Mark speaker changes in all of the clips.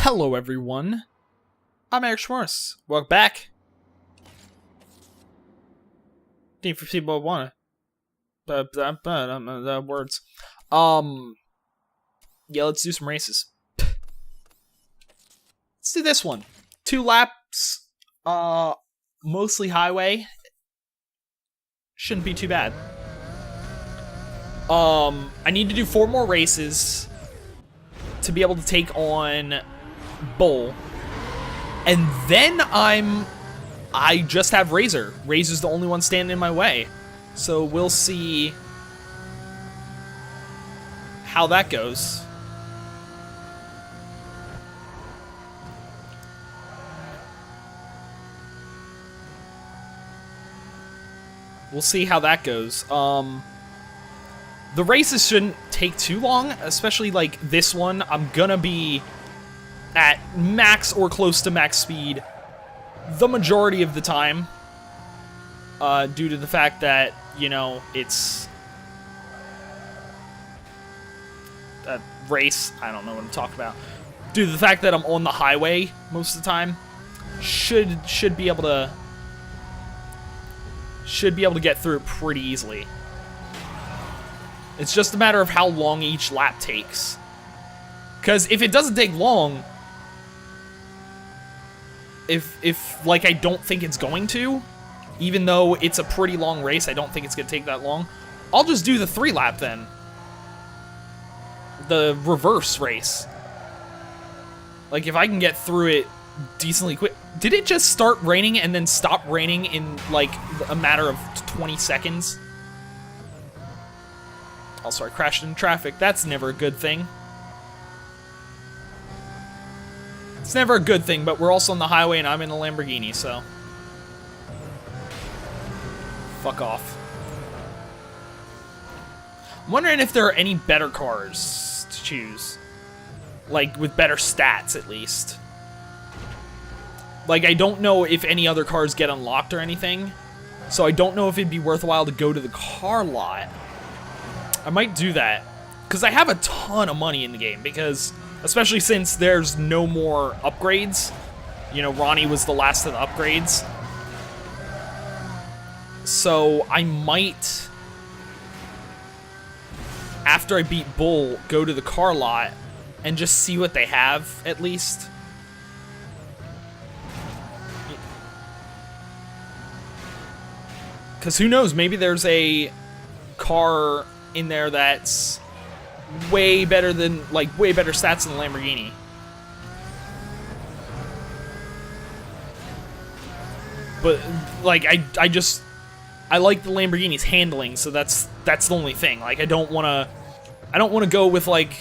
Speaker 1: Hello everyone, I'm Eric Schmorris. Welcome back. Need for people wanna words. Yeah, let's do some races. Let's do this one. 2 laps, mostly highway. Shouldn't be too bad. I need to do 4 more races to be able to take on Bull. And then I just have Razor. Razor's the only one standing in my way. So we'll see how that goes. We'll see how that goes. The races shouldn't take too long, especially like this one. I'm gonna be at max or close to max speed the majority of the time, due to the fact that, you know, it's a race. I don't know what I'm talking about. Due to the fact that I'm on the highway most of the time, should be able to get through it pretty easily. It's just a matter of how long each lap takes. Because if it doesn't take long, if like I don't think it's going to, even though it's a pretty long race, I don't think it's going to take that long, I'll just do the 3 lap then. The reverse race. Like if I can get through it decently quick. Did it just start raining and then stop raining in like a matter of 20 seconds? Also, I crashed in traffic. That's never a good thing. It's never a good thing, but we're also on the highway and I'm in a Lamborghini, so fuck off. I'm wondering if there are any better cars to choose. Like, with better stats, at least. Like, I don't know if any other cars get unlocked or anything, so I don't know if it'd be worthwhile to go to the car lot. I might do that, because I have a ton of money in the game, because, especially since there's no more upgrades. You know, Ronnie was the last of the upgrades. So, I might, after I beat Bull, go to the car lot and just see what they have, at least. Because who knows, maybe there's a car in there that's way better than, like, way better stats than the Lamborghini. But, like, I like the Lamborghini's handling, so that's the only thing. Like, I don't want to go with, like,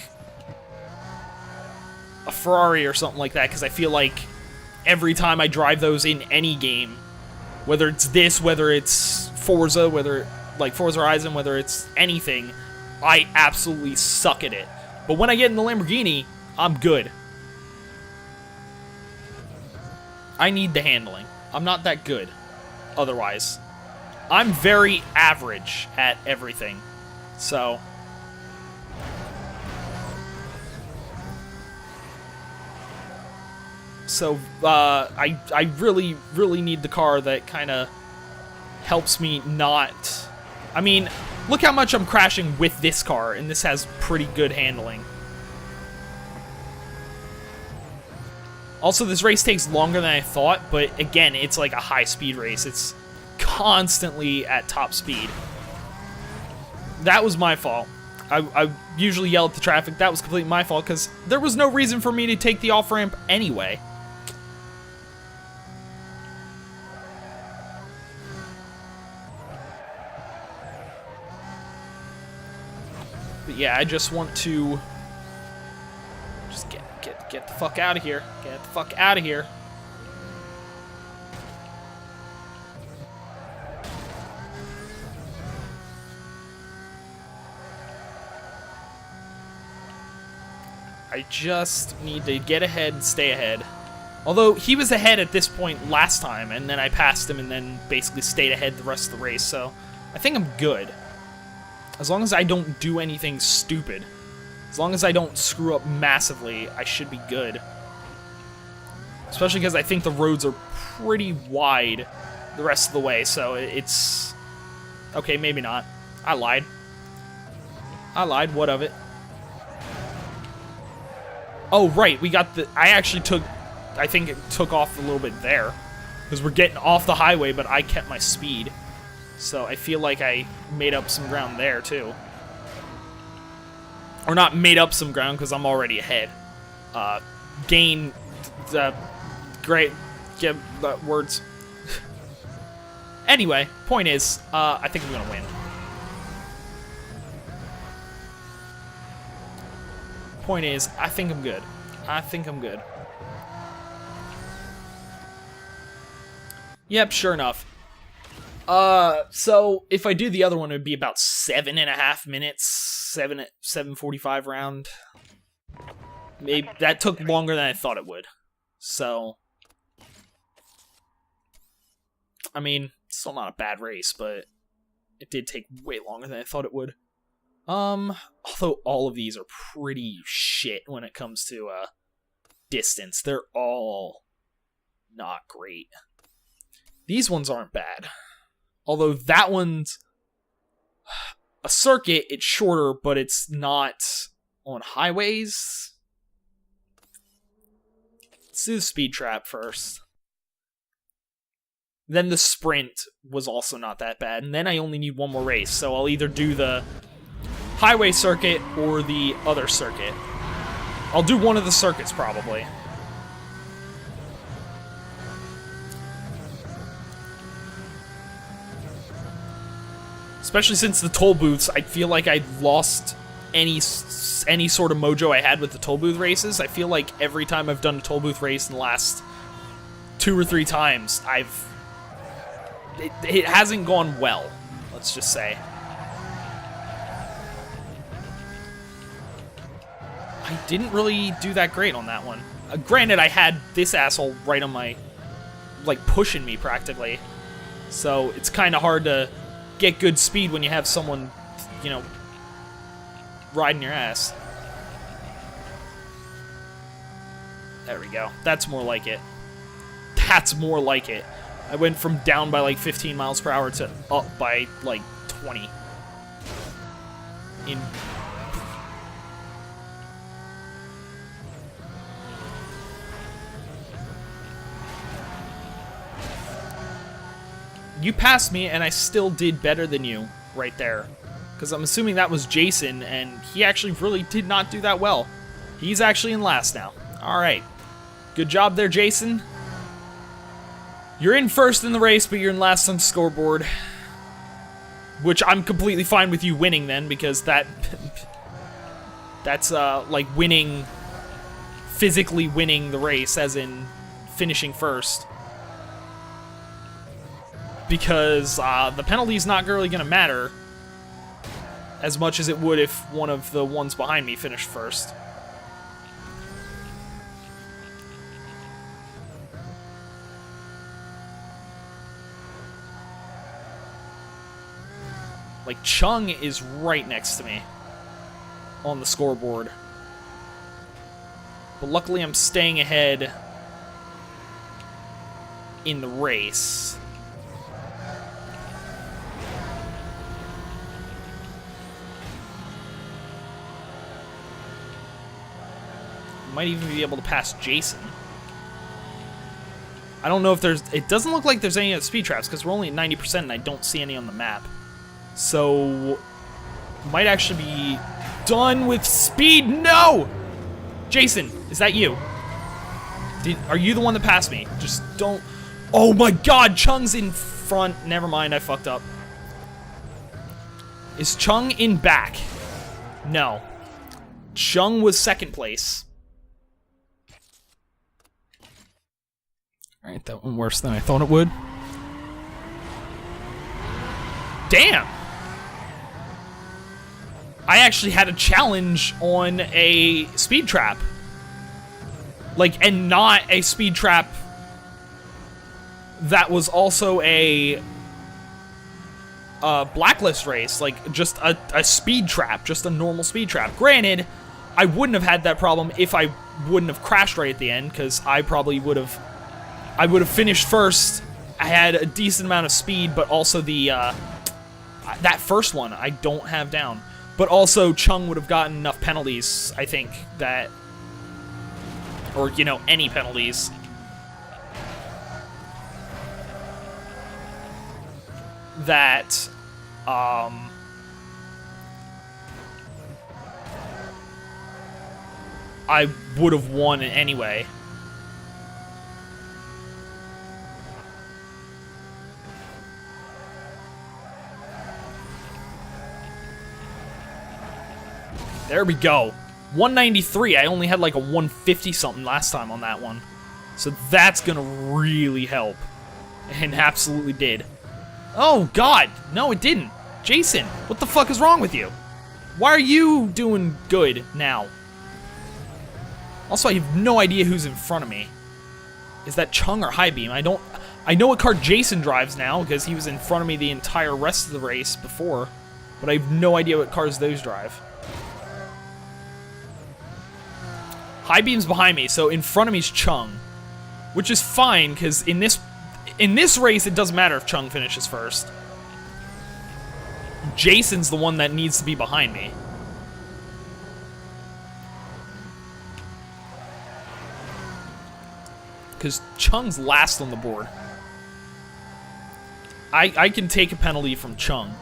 Speaker 1: a Ferrari or something like that, because I feel like every time I drive those in any game, whether it's this, whether it's Forza, whether like Forza Horizon, whether it's anything, I absolutely suck at it. But when I get in the Lamborghini, I'm good. I need the handling. I'm not that good otherwise. I'm very average at everything. So I really need the car that kind of helps me not... I mean, look how much I'm crashing with this car, and this has pretty good handling. Also, this race takes longer than I thought, but again, it's like a high-speed race. It's constantly at top speed. That was my fault. I usually yell at the traffic. That was completely my fault, because there was no reason for me to take the off-ramp anyway. But yeah, I just want to just get the fuck out of here. Get the fuck out of here. I just need to get ahead and stay ahead. Although, he was ahead at this point last time, and then I passed him and then basically stayed ahead the rest of the race, so I think I'm good. As long as I don't do anything stupid. As long as I don't screw up massively, I should be good. Especially because I think the roads are pretty wide the rest of the way, so it's... Okay, maybe not. I lied. What of it? Oh, right, we got the... I think it took off a little bit there. Because we're getting off the highway, but I kept my speed. So I feel like I made up some ground there, too. Or not made up some ground, because I'm already ahead. Gain... great... Get words. Anyway, point is, I think I'm gonna win. Point is, I think I'm good. Yep, sure enough. So if I do the other one, it would be about 7.5 minutes, 7:45 round. Maybe that took longer than I thought it would. So, I mean, still not a bad race, but it did take way longer than I thought it would. Although all of these are pretty shit when it comes to distance. They're all not great. These ones aren't bad. Although that one's a circuit, it's shorter, but it's not on highways. Let's do the speed trap first. Then the sprint was also not that bad. And then I only need one more race, so I'll either do the highway circuit or the other circuit. I'll do one of the circuits, probably. Especially since the toll booths, I feel like I lost any sort of mojo I had with the toll booth races. I feel like every time I've done a toll booth race in the last 2 or 3 times, it hasn't gone well, let's just say. I didn't really do that great on that one. Granted, I had this asshole right on my, like, pushing me practically. So it's kind of hard to get good speed when you have someone, you know, riding your ass. There we go. That's more like it. That's more like it. I went from down by like 15 miles per hour to up by like 20. You passed me, and I still did better than you right there. Because I'm assuming that was Jason, and he actually really did not do that well. He's actually in last now. Alright. Good job there, Jason. You're in first in the race, but you're in last on the scoreboard. Which I'm completely fine with you winning then, because that's, like winning, physically winning the race, as in finishing first. Because the penalty's not really going to matter as much as it would if one of the ones behind me finished first. Like, Chung is right next to me on the scoreboard. But luckily I'm staying ahead in the race. Might even be able to pass Jason. I don't know if there's... It doesn't look like there's any other speed traps, because we're only at 90% and I don't see any on the map. So... Might actually be done with speed. No! Jason, is that you? Are you the one that passed me? Just don't... Oh my god, Chung's in front. Never mind, I fucked up. Is Chung in back? No. Chung was second place. Alright, that went worse than I thought it would. Damn! I actually had a challenge on a speed trap. Like, and not a speed trap that was also a Blacklist race. Like, just a speed trap. Just a normal speed trap. Granted, I wouldn't have had that problem if I wouldn't have crashed right at the end, because I probably would have... I would have finished first. I had a decent amount of speed, but also the... that first one I don't have down. But also, Chung would have gotten enough penalties, I think, that... Or, you know, any penalties. That, I would have won anyway. There we go. 193. I only had like a 150 something last time on that one. So that's gonna really help. And absolutely did. Oh god, no it didn't. Jason, what the fuck is wrong with you? Why are you doing good now? Also, I have no idea who's in front of me. Is that Chung or Highbeam? I know what car Jason drives now, because he was in front of me the entire rest of the race before. But I have no idea what cars those drive. Highbeam's behind me, so in front of me is Chung. Which is fine, because in this race, it doesn't matter if Chung finishes first. Jason's the one that needs to be behind me. Because Chung's last on the board. I can take a penalty from Chung.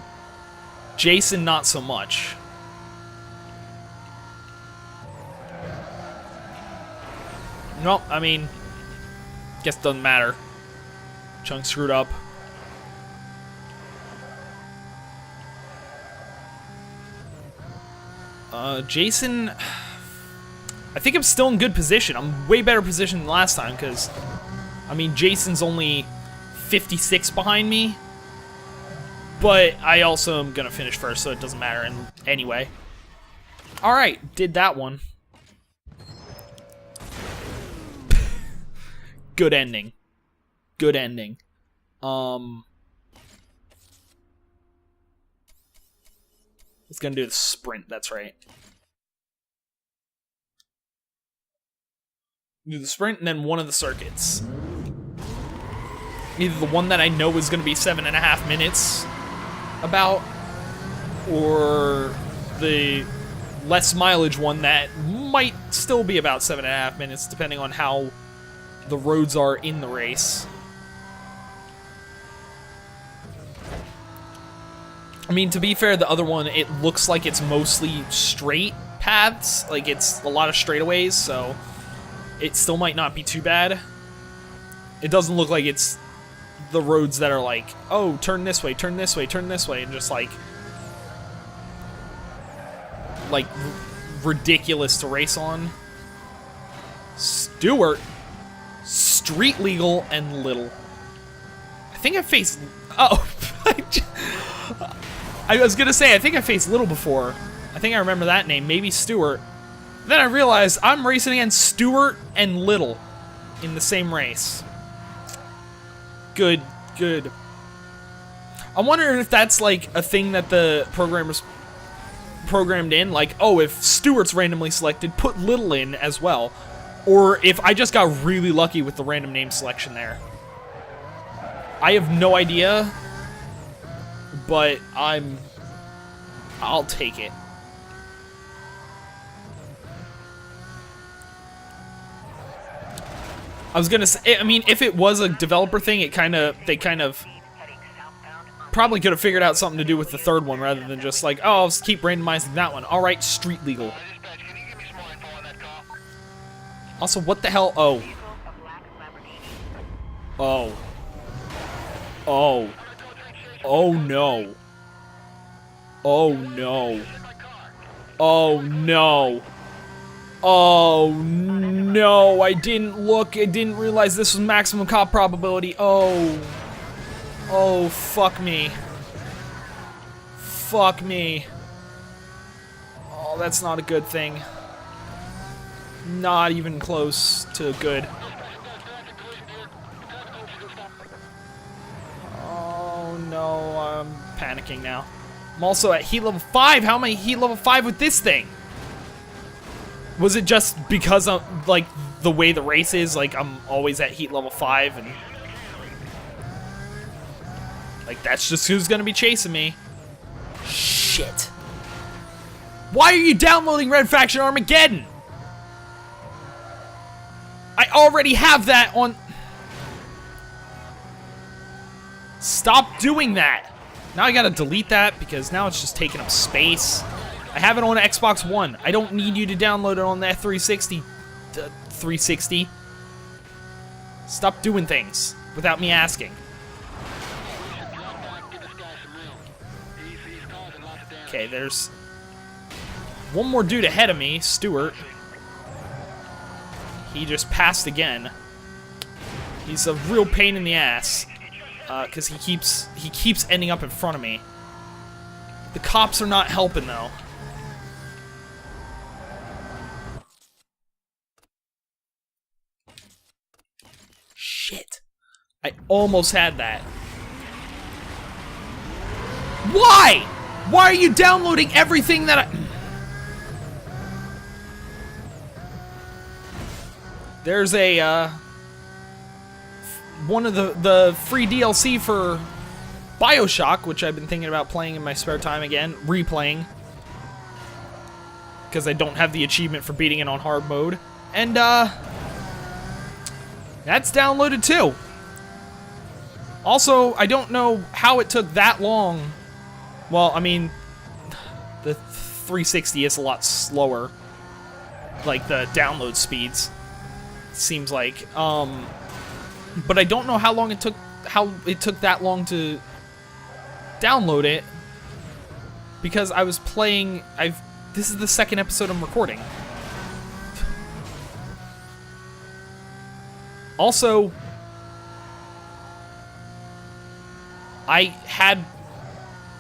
Speaker 1: Jason, not so much. Nope, I mean, guess it doesn't matter. Chung screwed up. Jason, I think I'm still in good position. I'm way better position than last time, because, I mean, Jason's only 56 behind me, but I also am going to finish first, so it doesn't matter anyway. Alright, did that one. Good ending. Good ending. It's gonna do the sprint, that's right. Do the sprint and then one of the circuits. Either the one that I know is gonna be 7.5 minutes about, or the less mileage one that might still be about 7.5 minutes, depending on how the roads are in the race. I mean, to be fair, the other one, it looks like it's mostly straight paths. Like, it's a lot of straightaways, so it still might not be too bad. It doesn't look like it's the roads that are like, oh, turn this way, turn this way, turn this way, and just like ridiculous to race on. Stewart, street legal and little. I think I faced, oh, I was gonna say, I think I faced Little before. I think I remember that name, maybe Stewart. Then I realized I'm racing against Stewart and Little in the same race. Good, good. I'm wondering if that's like a thing that the programmers programmed in, like, oh, if Stewart's randomly selected, put Little in as well. Or if I just got really lucky with the random name selection there. I have no idea. But I'll take it. I was gonna say, I mean, if it was a developer thing, they kind of probably could have figured out something to do with the third one rather than just like, oh, I'll just keep randomizing that one. All right, street legal. Also, what the hell? Oh. Oh. Oh. Oh no. Oh no. Oh no. Oh no, I didn't look, I didn't realize this was maximum cop probability. Oh. Oh, fuck me. Fuck me. Oh, that's not a good thing. Not even close to good. Oh no, I'm panicking now. I'm also at heat level 5. How am I heat level 5 with this thing? Was it just because of, like, the way the race is? Like, I'm always at heat level 5, and... like, that's just who's gonna be chasing me. Shit. Why are you downloading Red Faction Armageddon? I already have that on... Stop doing that. Now I gotta delete that because now it's just taking up space. I have it on Xbox One. I don't need you to download it on that 360. 360. Stop doing things without me asking. Okay, there's one more dude ahead of me, Stuart. He just passed again. He's a real pain in the ass, because he keeps ending up in front of me. The cops are not helping though. Shit. I almost had that. Why? Why are you downloading everything that I... There's a, one of the free DLC for BioShock, which I've been thinking about playing in my spare time again, replaying. Because I don't have the achievement for beating it on hard mode. And, that's downloaded too. Also, I don't know how it took that long. Well, I mean, the 360 is a lot slower. Like, the download speeds. Seems like. But I don't know how long it took that long to download it. Because I was playing... This is the second episode I'm recording. Also,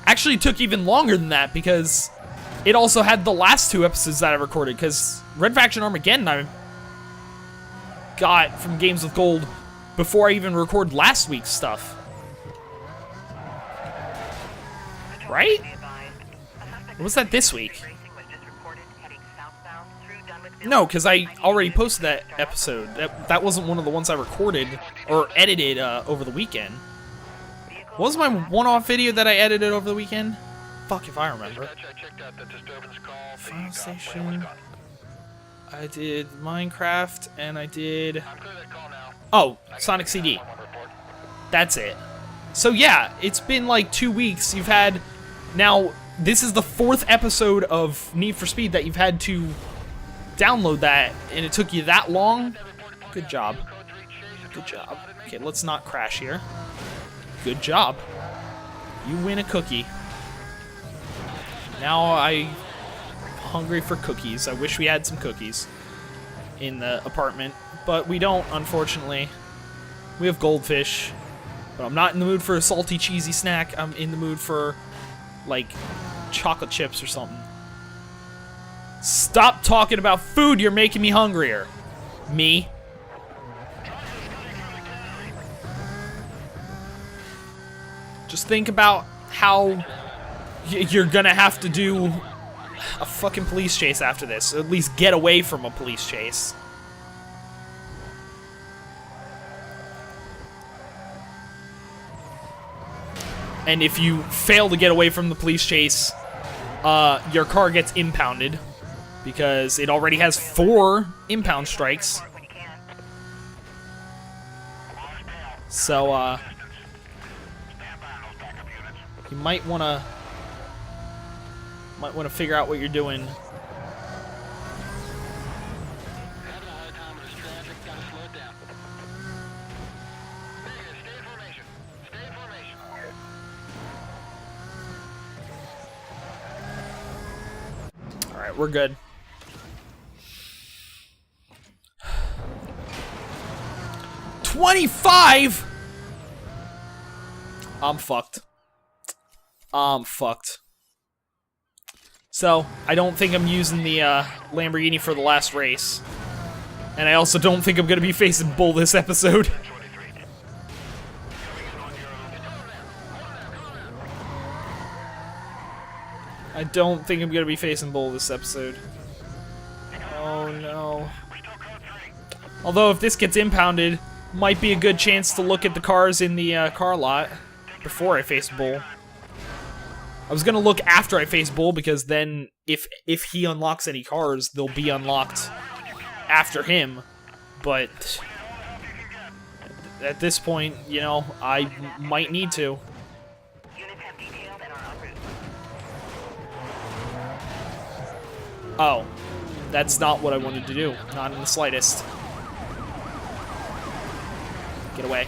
Speaker 1: actually it took even longer than that because it also had the last 2 episodes that I recorded, because Red Faction Armageddon I got from Games with Gold before I even recorded last week's stuff. Right? Or was that this week? No, because I already posted that episode. That wasn't one of the ones I recorded or edited over the weekend. What was my one-off video that I edited over the weekend? Fuck if I remember. Final Station. I did Minecraft, and I did... Oh, Sonic CD. That's it. So yeah, it's been like 2 weeks. You've had... Now, this is the 4th episode of Need for Speed that you've had to download that, and it took you that long? Good job. Good job. Okay, let's not crash here. Good job. You win a cookie. Now I'm hungry for cookies. I wish we had some cookies in the apartment, but we don't, unfortunately. We have goldfish, but I'm not in the mood for a salty, cheesy snack. I'm in the mood for, like, chocolate chips or something. Stop talking about food, you're making me hungrier. Me. Just think about how you're gonna have to do a fucking police chase after this. Or at least get away from a police chase. And if you fail to get away from the police chase, your car gets impounded. Because it already has 4 impound strikes. So, you might wanna figure out what you're doing. Alright, we're good. $25? I'm fucked. I'm fucked. So, I don't think I'm using the Lamborghini for the last race. And I also don't think I'm gonna be facing Bull this episode. I don't think I'm gonna be facing Bull this episode. Oh Oh no. Although if this gets impounded, might be a good chance to look at the cars in the car lot before I face Bull. I was gonna look after I face Bull because then if he unlocks any cars, they'll be unlocked after him. But at this point, you know, I might need to. Oh, that's not what I wanted to do. Not in the slightest. Get away.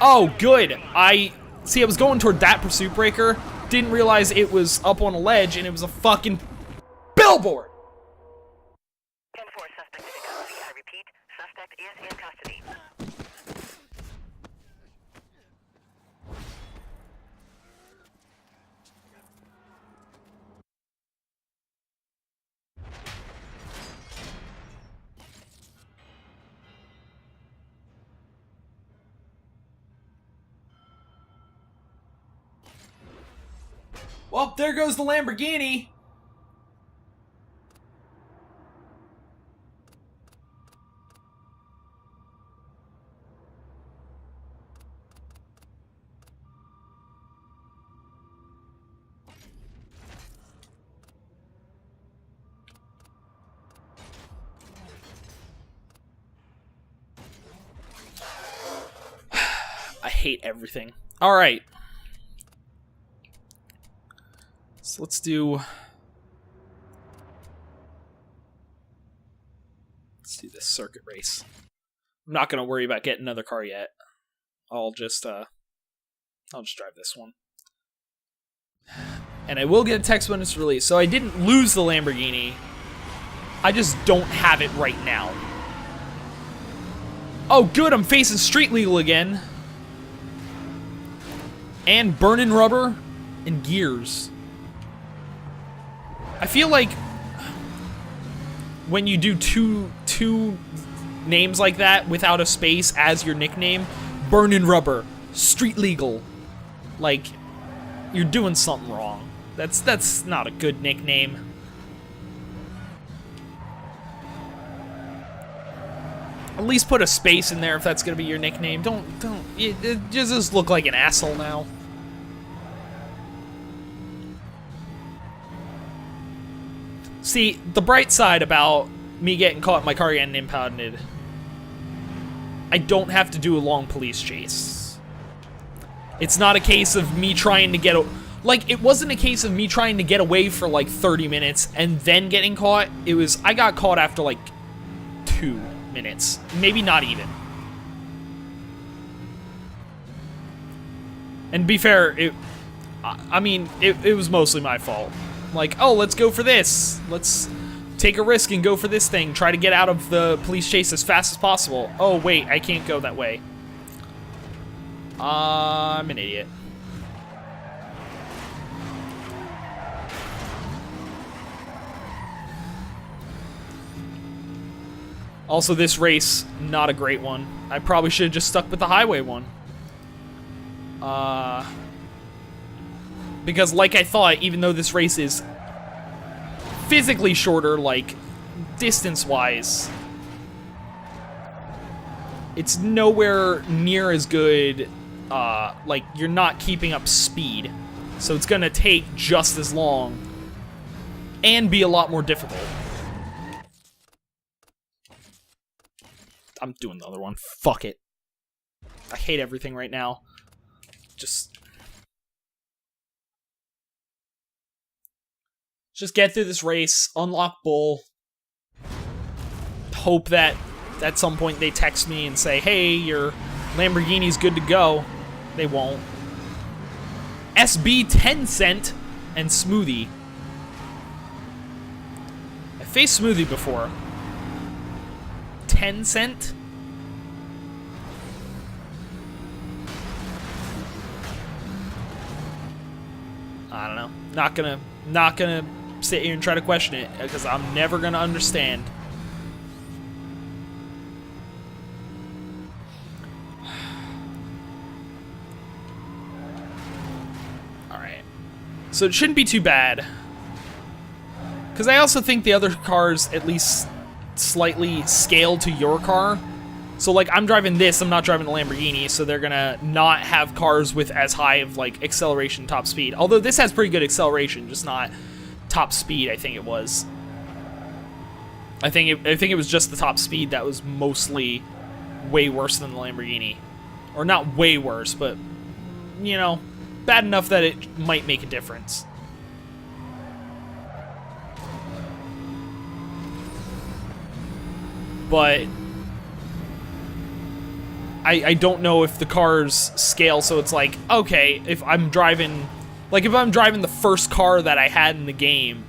Speaker 1: Oh, good. I was going toward that pursuit breaker. Didn't realize it was up on a ledge and it was a fucking billboard.
Speaker 2: 10-4, suspect is in custody. I repeat, suspect is in custody.
Speaker 1: Well, there goes the Lamborghini. I hate everything. All right. So let's do this circuit race. I'm not gonna worry about getting another car yet. I'll just drive this one. And I will get a text when it's released. So I didn't lose the Lamborghini. I just don't have it right now. Oh good, I'm facing street legal again. And burning rubber and gears. I feel like when you do two names like that without a space as your nickname, burnin' rubber, street legal, like you're doing something wrong. That's not a good nickname. At least put a space in there if that's gonna be your nickname. Don't it just look like an asshole now. See, the bright side about me getting caught, my car getting impounded, I don't have to do a long police chase. It's not a case of me trying to get like, it wasn't a case of me trying to get away for like 30 minutes and then getting caught. It was, I got caught after like 2 minutes. Maybe not even. And to be fair, it was mostly my fault. Like, oh, let's go for this. Let's take a risk and go for this thing. Try to get out of the police chase as fast as possible. Oh, wait, I can't go that way. I'm an idiot. Also, this race, not a great one. I probably should have just stuck with the highway one. Because like I thought, even though this race is physically shorter, like, distance-wise, it's nowhere near as good, like, you're not keeping up speed. So it's gonna take just as long and be a lot more difficult. I'm doing the other one. Fuck it. I hate everything right now. Just get through this race, unlock Bull, hope that at some point they text me and say, hey, your Lamborghini's good to go. They won't. SB 10 cent and Smoothie. I faced Smoothie before. 10 cent? I don't know. Not gonna sit here and try to question it, because I'm never gonna understand. Alright. So it shouldn't be too bad. Because I also think the other cars at least slightly scaled to your car. So, like, I'm driving this, I'm not driving the Lamborghini, so they're gonna not have cars with as high of, like, acceleration top speed. Although this has pretty good acceleration, just not top speed, I think it was. I think it was just the top speed that was mostly way worse than the Lamborghini. Or not way worse, but, you know, bad enough that it might make a difference. But I don't know if the cars scale, so it's like, okay, if I'm driving the first car that I had in the game,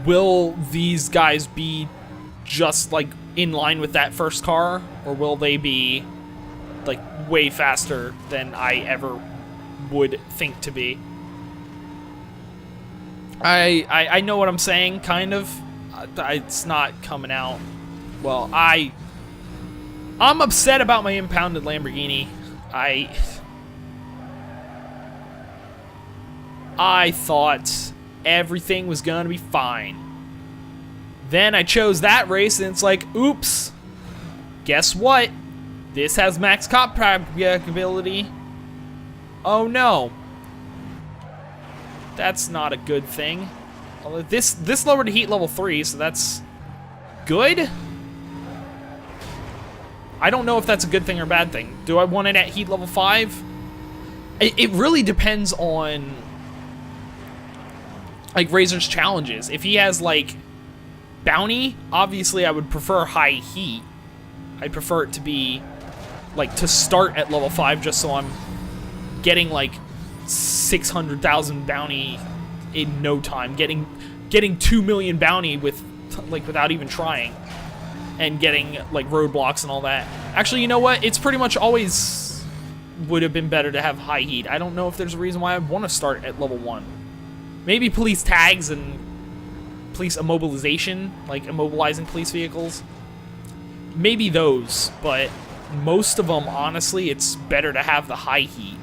Speaker 1: will these guys be just, like, in line with that first car, or will they be, like, way faster than I ever would think to be? I know what I'm saying, kind of. It's not coming out. Well, I'm upset about my impounded Lamborghini. I thought everything was gonna be fine. Then I chose that race, and it's like, oops. Guess what? This has max cop ability. Oh no. That's not a good thing. Although this lowered to heat level 3, so that's good. I don't know if that's a good thing or a bad thing. Do I want it at heat level 5? It really depends on, like, Razor's challenges. If he has, like, bounty, obviously I would prefer high heat. I'd prefer it to be, like, to start at level 5 just so I'm getting, like, 600,000 bounty in no time. Getting 2 million bounty without even trying. And getting, like, roadblocks and all that. Actually, you know what? It's pretty much always would have been better to have high heat. I don't know if there's a reason why I want to start at level 1. Maybe police tags and police immobilization, like immobilizing police vehicles. Maybe those, but most of them, honestly, it's better to have the high heat.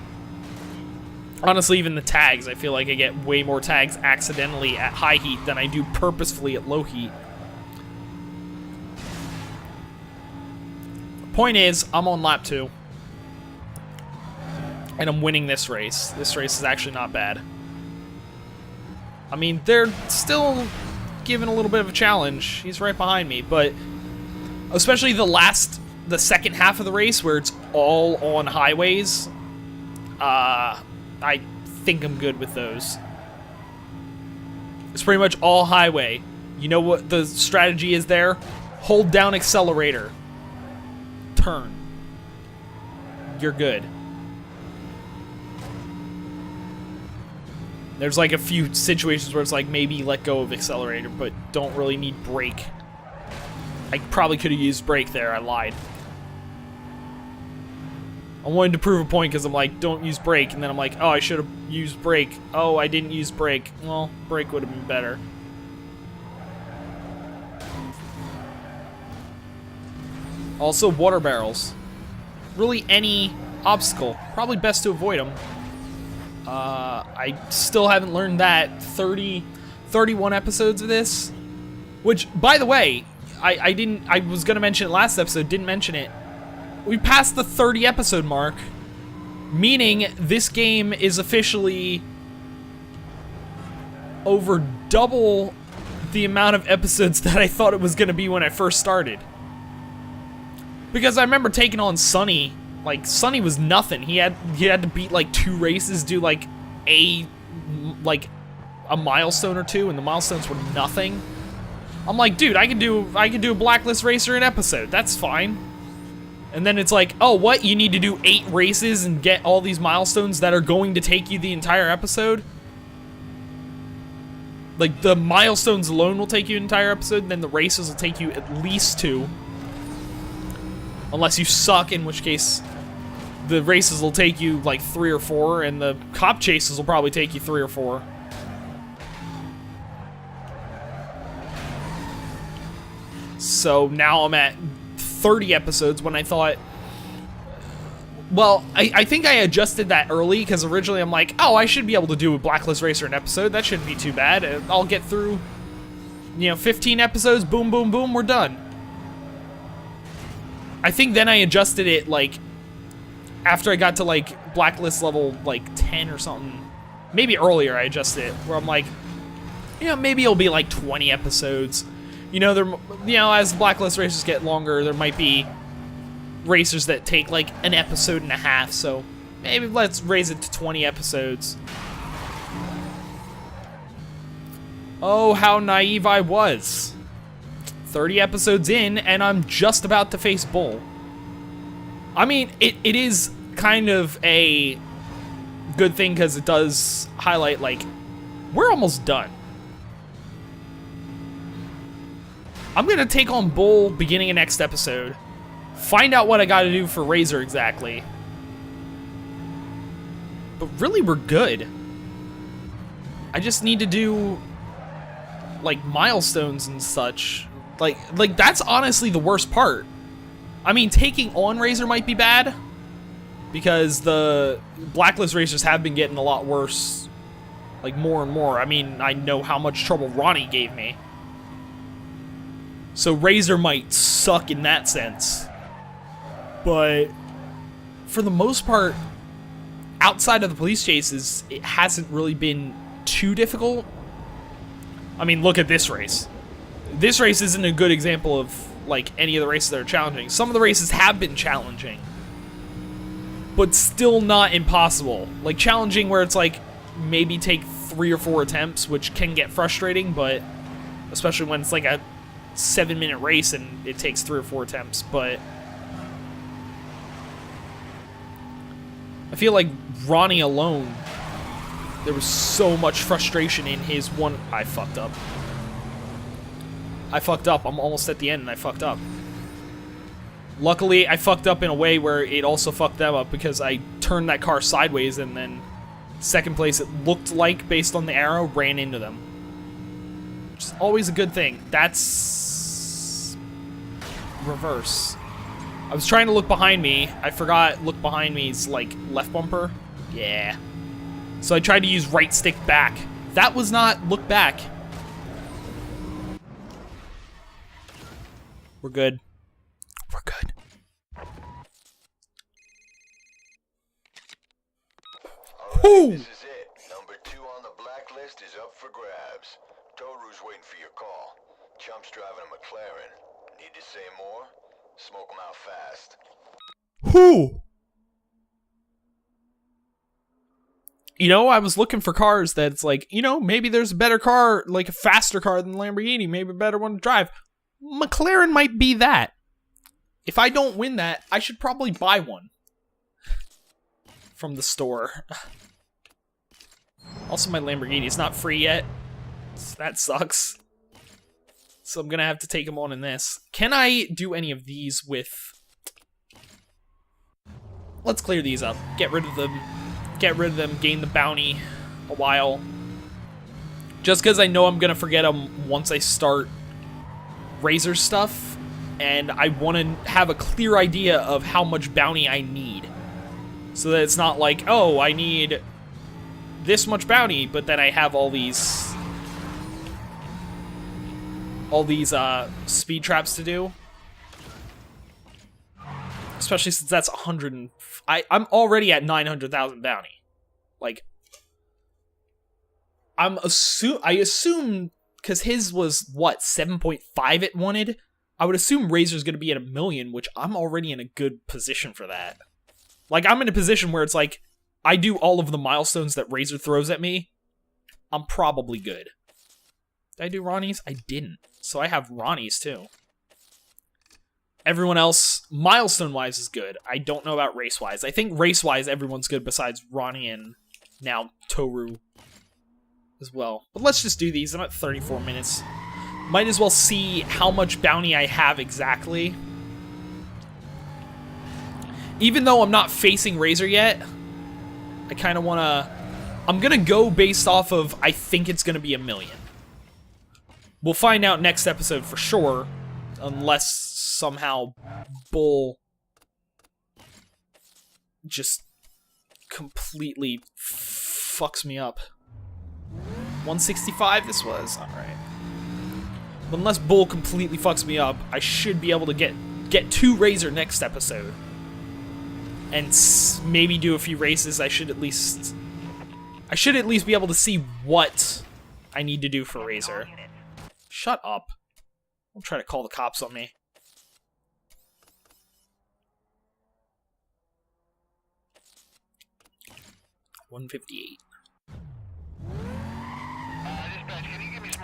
Speaker 1: Honestly, even the tags, I feel like I get way more tags accidentally at high heat than I do purposefully at low heat. Point is, I'm on lap 2. And I'm winning this race. This race is actually not bad. I mean, they're still giving a little bit of a challenge. He's right behind me, but especially the second half of the race where it's all on highways, I think I'm good with those. It's pretty much all highway. You know what the strategy is there? Hold down accelerator. Turn. You're good. There's like a few situations where it's like maybe let go of accelerator, but don't really need brake. I probably could have used brake there. I lied. I wanted to prove a point because I'm like, don't use brake, and then I'm like, oh, I should have used brake. Oh, I didn't use brake. Well, brake would have been better. Also, water barrels. Really any obstacle. Probably best to avoid them. I still haven't learned that. 31 episodes of this. Which, by the way, I was going to mention it last episode, didn't mention it. We passed the 30 episode mark. Meaning this game is officially over double the amount of episodes that I thought it was going to be when I first started. Because I remember taking on Sonny. Like, Sonny was nothing. He had to beat like 2 races, do like a milestone or 2, and the milestones were nothing. I'm like, dude, I can do a Blacklist racer in an episode. That's fine. And then it's like, oh, what? You need to do 8 races and get all these milestones that are going to take you the entire episode? Like, the milestones alone will take you an entire episode, and then the races will take you at least 2. Unless you suck, in which case the races will take you like 3 or 4, and the cop chases will probably take you 3 or 4. So now I'm at 30 episodes when I thought... Well, I think I adjusted that early, because originally I'm like, oh, I should be able to do a Blacklist Racer an episode. That shouldn't be too bad. I'll get through, 15 episodes, boom, boom, boom, we're done. I think then I adjusted it, like, after I got to, like, Blacklist level, like, 10 or something. Maybe earlier I adjusted it, where I'm like, you know, maybe it'll be, like, 20 episodes. You know, as Blacklist races get longer, there might be racers that take, like, an episode and a half, so maybe let's raise it to 20 episodes. Oh, how naive I was. 30 episodes in, and I'm just about to face Bull. I mean, it is kind of a good thing because it does highlight, like, we're almost done. I'm going to take on Bull beginning of next episode. Find out what I got to do for Razor exactly. But really, we're good. I just need to do, like, milestones and such. Like that's honestly the worst part. I mean, taking on Razor might be bad, because the Blacklist racers have been getting a lot worse, like, more and more. I mean, I know how much trouble Ronnie gave me. So Razor might suck in that sense. But for the most part, outside of the police chases, it hasn't really been too difficult. I mean, look at this race. This race isn't a good example of, like, any of the races that are challenging. Some of the races have been challenging, but still not impossible. Like, challenging where it's like, maybe take 3 or 4 attempts, which can get frustrating, but especially when it's like a 7-minute race and it takes 3 or 4 attempts. But I feel like Ronnie alone, there was so much frustration in his one. I fucked up. I'm almost at the end and I fucked up. Luckily, I fucked up in a way where it also fucked them up, because I turned that car sideways and then second place, it looked like, based on the arrow, ran into them. Which is always a good thing. That's reverse. I was trying to look behind me. I forgot look behind me's, like, left bumper. Yeah. So I tried to use right stick back. That was not look back. We're good. We're good.
Speaker 3: Right, this is it. Number 2 on the blacklist is up for grabs. Toru's waiting for your call. Chump's driving a McLaren. Need to say more? Smoke him out fast.
Speaker 1: Who? You know, I was looking for cars that's like, you know, maybe there's a better car, like a faster car than Lamborghini, maybe a better one to drive. McLaren might be that. If I don't win that, I should probably buy one from the store. Also, my Lamborghini is not free yet. So that sucks. So I'm gonna have to take him on in this. Can I do any of these with... Let's clear these up. Get rid of them. Get rid of them. Gain the bounty a while. Just because I know I'm gonna forget them once I start Razor stuff, and I want to have a clear idea of how much bounty I need, so that it's not like, oh, I need this much bounty, but then I have all these speed traps to do. Especially since that's 100 and... I'm already at 900,000 bounty. Like, I assume, because his was, what, 7.5 it wanted? I would assume Razor's going to be at 1 million, which I'm already in a good position for that. Like, I'm in a position where it's like, I do all of the milestones that Razor throws at me, I'm probably good. Did I do Ronnie's? I didn't. So I have Ronnie's, too. Everyone else, milestone-wise, is good. I don't know about race-wise. I think race-wise, everyone's good besides Ronnie and now Toru as well. But let's just do these. I'm at 34 minutes. Might as well see how much bounty I have exactly. Even though I'm not facing Razor yet, I kind of want to... I'm going to go based off of, I think it's going to be 1 million. We'll find out next episode for sure, unless somehow Bull just completely fucks me up. 165 this was? Alright. But unless Bull completely fucks me up, I should be able to get get to Razor next episode. And maybe do a few races. I should at least be able to see what I need to do for Razor. Shut up. Don't try to call the cops on me. $158.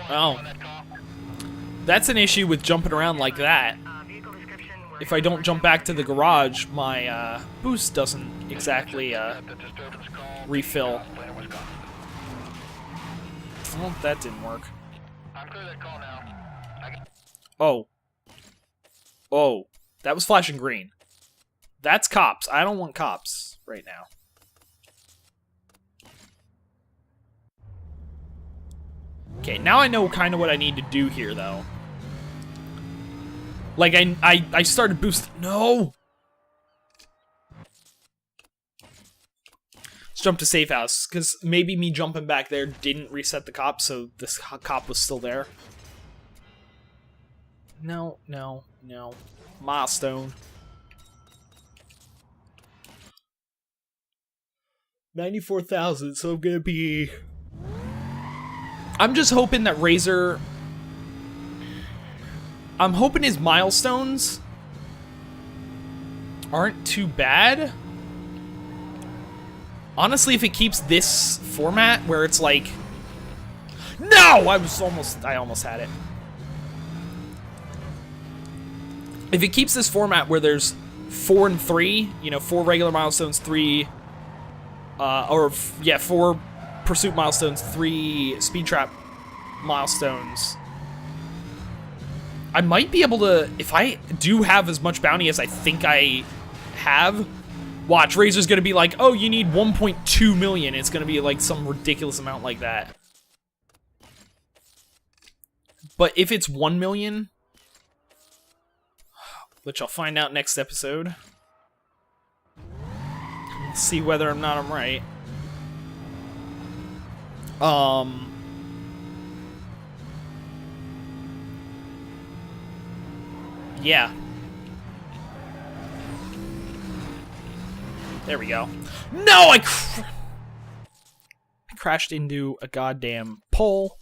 Speaker 1: Oh. That's an issue with jumping around like that. If I don't jump back to the garage, my boost doesn't exactly refill. Well, that didn't work. Oh. Oh. That was flashing green. That's cops. I don't want cops right now. Okay, now I know kind of what I need to do here, though. Like, I started boosting... No! Let's jump to safe house, because maybe me jumping back there didn't reset the cop, so this cop was still there. No, no, no. Milestone. 94,000, so I'm gonna be... I'm just hoping that Razor... I'm hoping his milestones aren't too bad. Honestly, if it keeps this format where it's like... No! I almost had it. If it keeps this format where there's 4 and 3, you know, 4 regular milestones, 3... 4 pursuit milestones, 3 speed trap milestones... I might be able to, if I do have as much bounty as I think I have, watch, Razor's gonna be like, oh, you need 1.2 million. It's gonna be like some ridiculous amount like that. But if it's 1 million, which I'll find out next episode, see whether or not I'm right. Yeah. There we go. No, I crashed into a goddamn pole.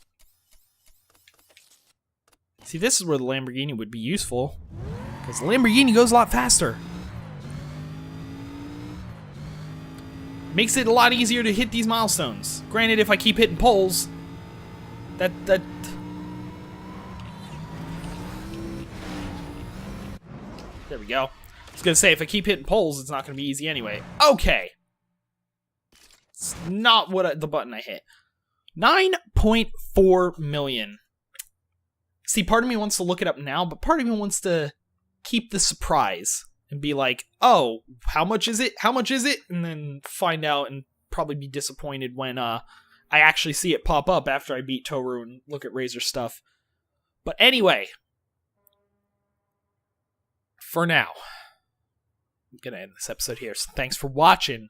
Speaker 1: See, this is where the Lamborghini would be useful, because the Lamborghini goes a lot faster. Makes it a lot easier to hit these milestones. Granted, if I keep hitting poles, that... There we go. I was gonna say, if I keep hitting poles, it's not gonna be easy anyway. Okay. It's not what the button I hit. 9.4 million. See, part of me wants to look it up now, but part of me wants to keep the surprise and be like, oh, how much is it? How much is it? And then find out and probably be disappointed when I actually see it pop up after I beat Toru and look at Razor stuff. But anyway, for now, I'm going to end this episode here. So thanks for watching.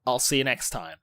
Speaker 1: I'll see you next time.